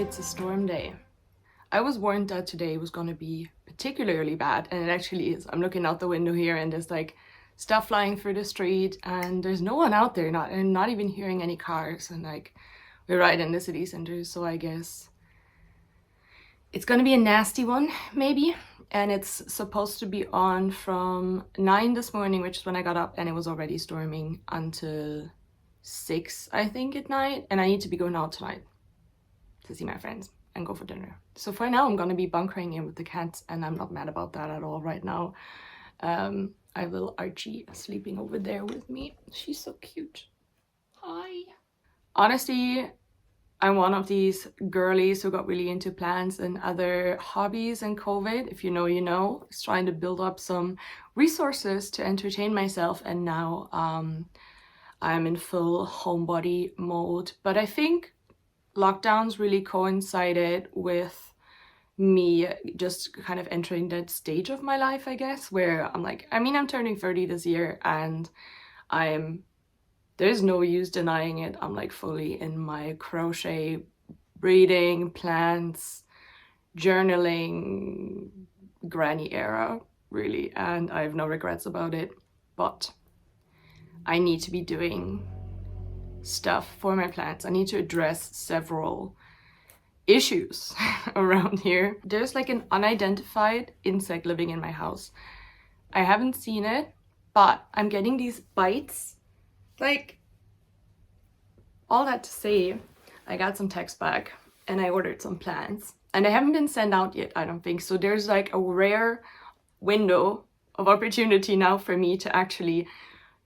it's a storm day. I was warned that today was going to be particularly bad, and it actually is. I'm looking out the window here and there's like stuff flying through the street and there's no one out there, not even hearing any cars, and like we're right in the city center, so I guess it's going to be a nasty one maybe. And it's supposed to be on from 9 this morning, which is when I got up, and it was already storming until 6 I think at night, and I need to be going out tonight to see my friends and go for dinner. So for now I'm gonna be bunkering in with the cats, and I'm not mad about that at all right now. I have little Archie sleeping over there with me. She's so cute. Hi. Honestly, I'm one of these girlies who got really into plants and other hobbies in COVID. If you know, you know. Just trying to build up some resources to entertain myself, and now I'm in full homebody mode. But I think lockdowns really coincided with me just kind of entering that stage of my life, I guess, where I'm like, I'm turning 30 this year, and there's no use denying it. I'm like fully in my crochet, reading, plants, journaling, granny era, really, and I have no regrets about it. But I need to be doing stuff for my plants. I need to address several issues around here. There's like an unidentified insect living in my house. I haven't seen it, but I'm getting these bites. Like, all that to say, I got some text back and I ordered some plants, and they haven't been sent out yet, I don't think. So there's like a rare window of opportunity now for me to actually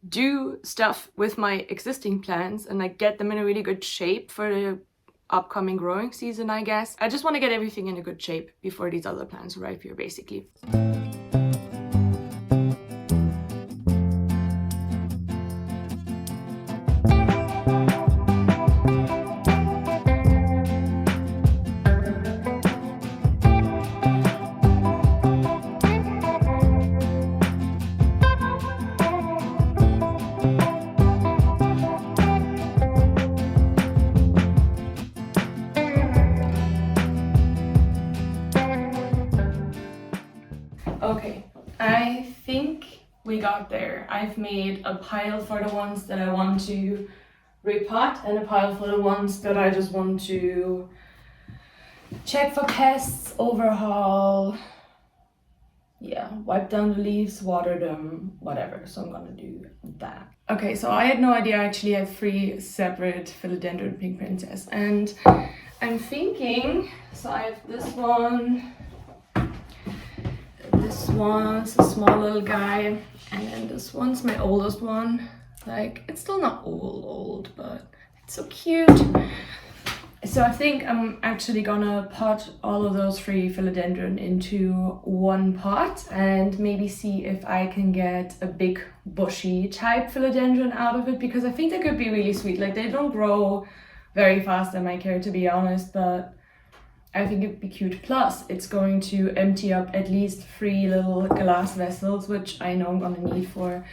do stuff with my existing plants and like get them in a really good shape for the upcoming growing season, I guess. I just want to get everything in a good shape before these other plants arrive here, basically. Okay, I think we got there. I've made a pile for the ones that I want to repot and a pile for the ones that I just want to check for pests, overhaul, wipe down the leaves, water them, whatever. So I'm gonna do that. Okay, so I had no idea I actually have 3 separate philodendron pink princess, and I'm thinking, so I have this one, this one's a small little guy, and then this one's my oldest one. Like, it's still not old, but it's so cute. So I think I'm actually gonna pot all of those 3 philodendron into one pot and maybe see if I can get a big bushy type philodendron out of it, because I think they could be really sweet. Like, they don't grow very fast in my care, to be honest, but I think it'd be cute. Plus, it's going to empty up at least 3 little glass vessels, which I know I'm gonna need for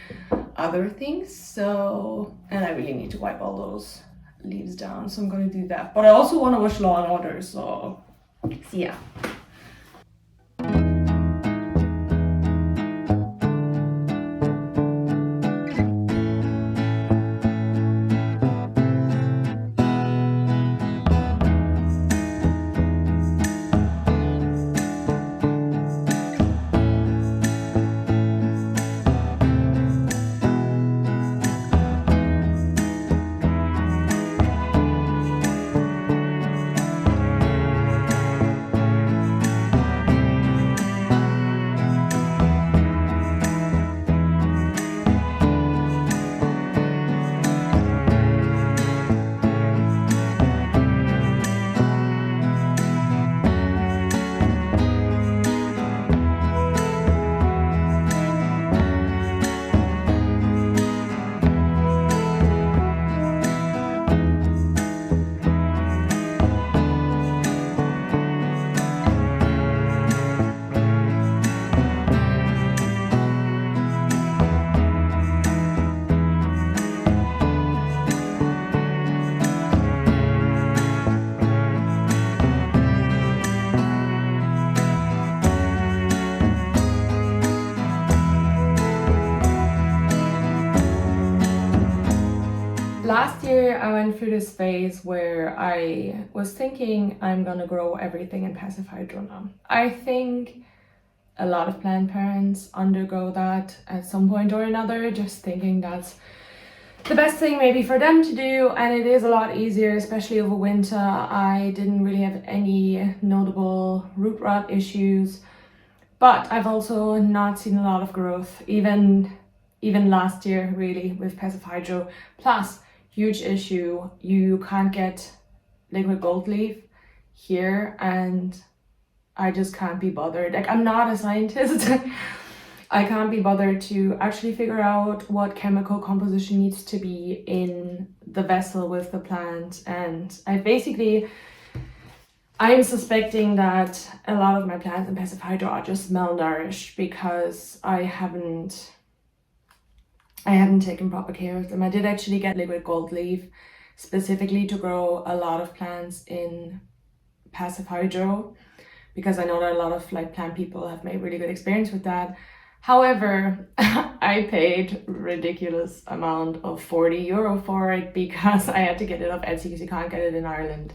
other things. So, and I really need to wipe all those leaves down, so I'm gonna do that. But I also want to wash Law and Order, so yeah. Last year I went through this phase where I was thinking I'm gonna grow everything in passive hydro now. I think a lot of plant parents undergo that at some point or another, just thinking that's the best thing maybe for them to do, and it is a lot easier, especially over winter. I didn't really have any notable root rot issues, but I've also not seen a lot of growth, even last year really with passive hydro. Plus, huge issue, you can't get liquid gold leaf here, and I just can't be bothered. Like, I'm not a scientist. I can't be bothered to actually figure out what chemical composition needs to be in the vessel with the plant. And I'm suspecting that a lot of my plants in passive hydro are just malnourished because I haven't taken proper care of them. I did actually get liquid gold leaf specifically to grow a lot of plants in passive hydro, because I know that a lot of like plant people have made really good experience with that. However, I paid ridiculous amount of €40 for it because I had to get it off Etsy because you can't get it in Ireland.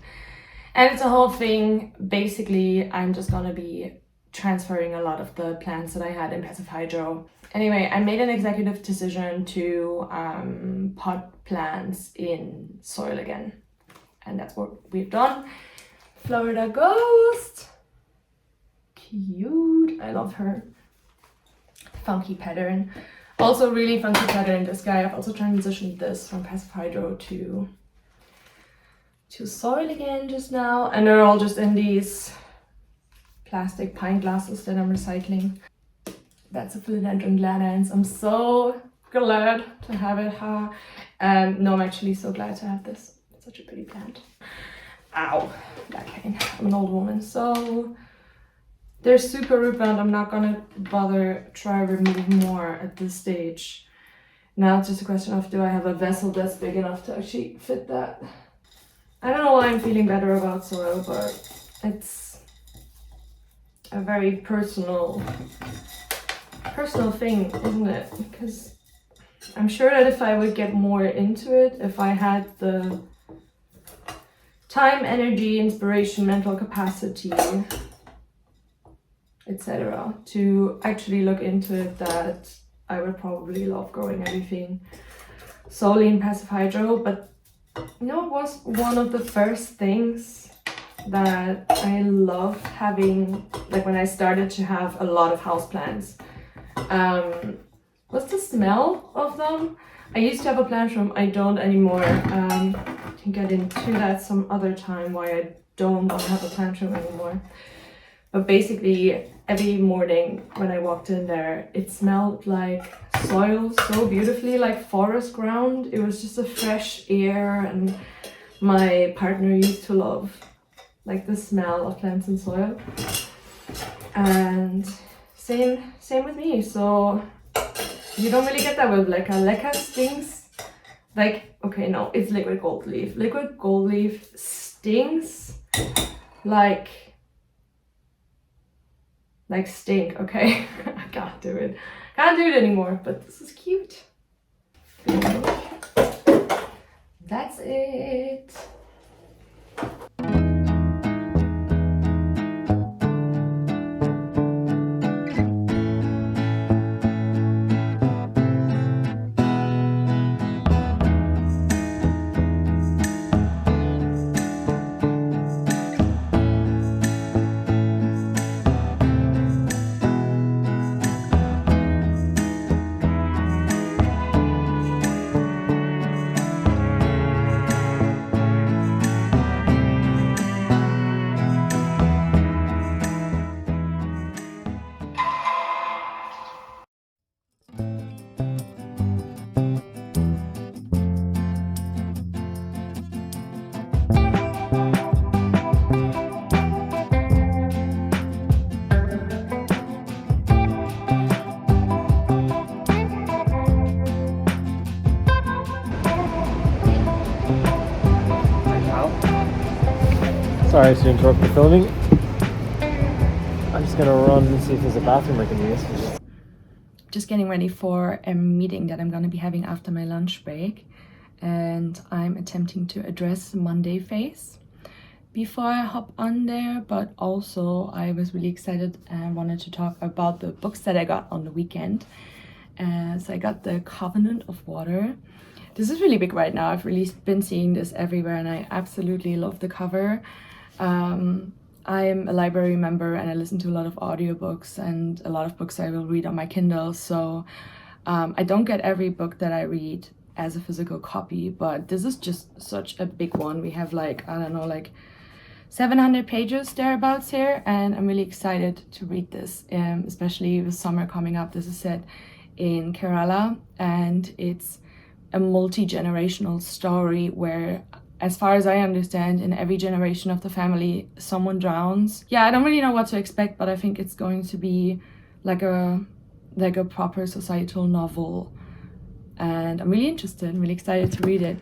And it's a whole thing. Basically, I'm just gonna be transferring a lot of the plants that I had in passive hydro. Anyway, I made an executive decision to pot plants in soil again. And that's what we've done. Florida Ghost. Cute. I love her. Funky pattern. Also really funky pattern, this guy. I've also transitioned this from passive hydro to soil again just now. And they're all just in these plastic pint glasses that I'm recycling. That's a philodendron gladans. I'm so glad to have it. No, I'm actually so glad to have this. It's such a pretty plant. Ow, back pain. I'm an old woman. So they're super root bound. I'm not gonna bother try to remove more at this stage. Now it's just a question of, do I have a vessel that's big enough to actually fit that? I don't know why I'm feeling better about soil, but it's a very personal thing, isn't it? Because I'm sure that if I would get more into it, if I had the time, energy, inspiration, mental capacity, etc., to actually look into it, that I would probably love growing everything solely in passive hydro. But you know, it was one of the first things that I loved having, like when I started to have a lot of houseplants, was the smell of them. I used to have a plant room, I don't anymore. I can get into that some other time why I don't want to have a plant room anymore. But basically, every morning when I walked in there, it smelled like soil so beautifully, like forest ground. It was just a fresh air, and my partner used to love like the smell of plants and soil. And same with me. So you don't really get that with leca. Leca stinks like, okay, no, it's liquid gold leaf. Liquid gold leaf stinks like stink, okay? I can't do it. Can't do it anymore, but this is cute. That's it. Sorry to interrupt the filming. I'm just gonna run and see if there's a bathroom I can use. Just getting ready for a meeting that I'm gonna be having after my lunch break. and I'm attempting to address Monday face before I hop on there. But also I was really excited and wanted to talk about the books that I got on the weekend. So I got The Covenant of Water. This is really big right now. I've really been seeing this everywhere and I absolutely love the cover. I'm a library member and I listen to a lot of audiobooks, and a lot of books I will read on my Kindle. So I don't get every book that I read as a physical copy, but this is just such a big one. We have like, I don't know, like 700 pages thereabouts here, and I'm really excited to read this, especially with summer coming up. This is set in Kerala, and it's a multi-generational story where, as far as I understand, in every generation of the family someone drowns. Yeah, I don't really know what to expect, but I think it's going to be like a proper societal novel, and I'm really interested. I'm really excited to read it.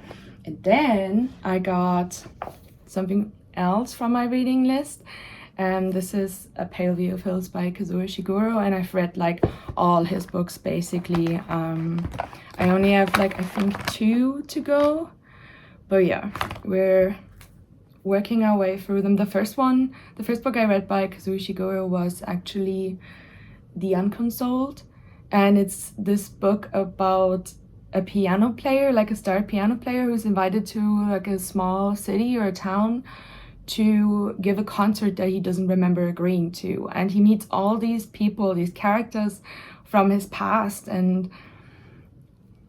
And then I got something else from my reading list, and this is A Pale View of Hills by Kazuo Ishiguro, and I've read like all his books basically. I only have like, I think 2 to go, but yeah, we're working our way through them. The first book I read by Kazuo Ishiguro was actually The Unconsoled, and it's this book about a piano player, like a star piano player, who's invited to like a small city or a town to give a concert that he doesn't remember agreeing to, and he meets all these people, these characters from his past, and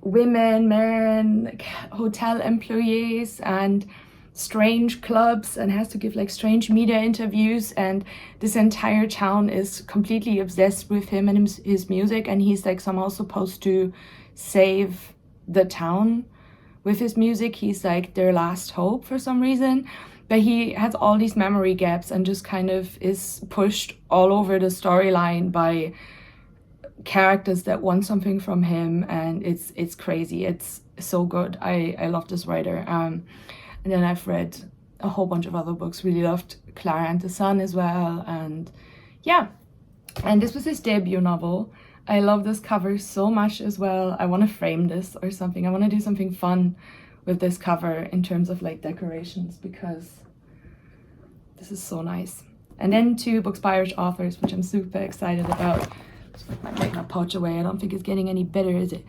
women, men, hotel employees, and strange clubs, and has to give like strange media interviews, and this entire town is completely obsessed with him and his music, and he's like somehow supposed to save the town with his music. He's like their last hope for some reason, but he has all these memory gaps and just kind of is pushed all over the storyline by characters that want something from him, and it's crazy. It's so good. I love this writer. And then I've read a whole bunch of other books. Really loved Clara and the Sun as well, and yeah. And this was his debut novel. I love this cover so much as well. I want to frame this or something. I want to do something fun with this cover in terms of like decorations, because this is so nice. And then 2 books by Irish authors, which I'm super excited about. Just put my makeup pouch away. I don't think it's getting any better, is it?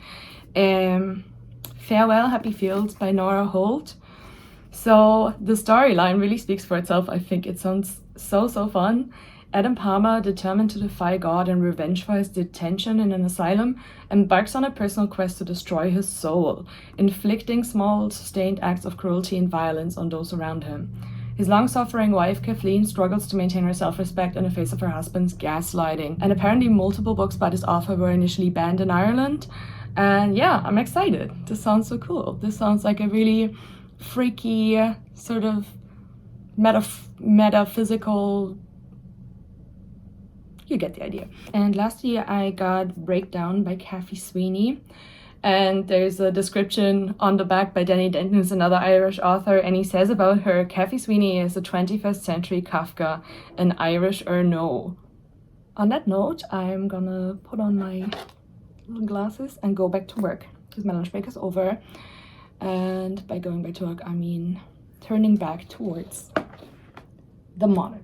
Farewell, Happy Fields by Norah Hoult. So the storyline really speaks for itself. I think it sounds so fun. Adam Palmer, determined to defy God and revenge for his detention in an asylum, embarks on a personal quest to destroy his soul, inflicting small, sustained acts of cruelty and violence on those around him. His long-suffering wife, Kathleen, struggles to maintain her self-respect in the face of her husband's gaslighting. And apparently multiple books by this author were initially banned in Ireland. And yeah, I'm excited. This sounds so cool. This sounds like a really freaky, sort of metaphysical... You get the idea. And lastly, I got Breakdown by Cathy Sweeney. And there's a description on the back by Danny Denton, who's another Irish author, and he says about her, Cathy Sweeney is a 21st century Kafka, an Irish or no. On that note, I'm gonna put on my little glasses and go back to work, because my lunch break is over. And by going back to work, I mean turning back towards the monitor.